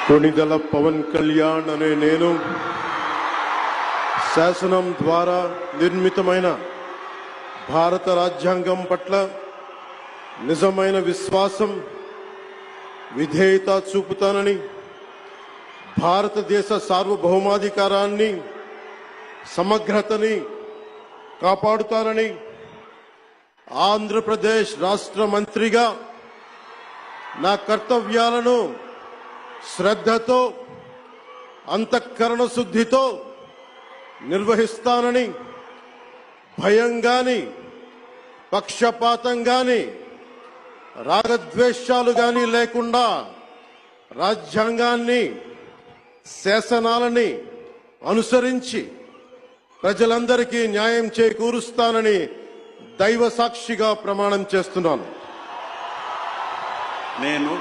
కొణిదెల పవన్ కళ్యాణ్ అనే నేను శాసనం ద్వారా నిర్మితమైన భారత రాజ్యాంగం పట్ల నిజమైన విశ్వాసం విధేయత చూపుతానని, భారతదేశ సార్వభౌమాధికారాన్ని సమగ్రతని కాపాడుతానని, ఆంధ్రప్రదేశ్ రాష్ట్ర మంత్రిగా నా కర్తవ్యాలను శ్రద్ధతో అంతఃకరణ శుద్ధితో నిర్వహిస్తానని, భయం గాని పక్షపాతం గాని రాగద్వేషాలు గాని లేకుండా రాజ్యాంగాన్ని శాసనాలని అనుసరించి ప్రజలందరికీ న్యాయం చేకూరుస్తానని దైవ సాక్షిగా ప్రమాణం చేస్తున్నాను. నేను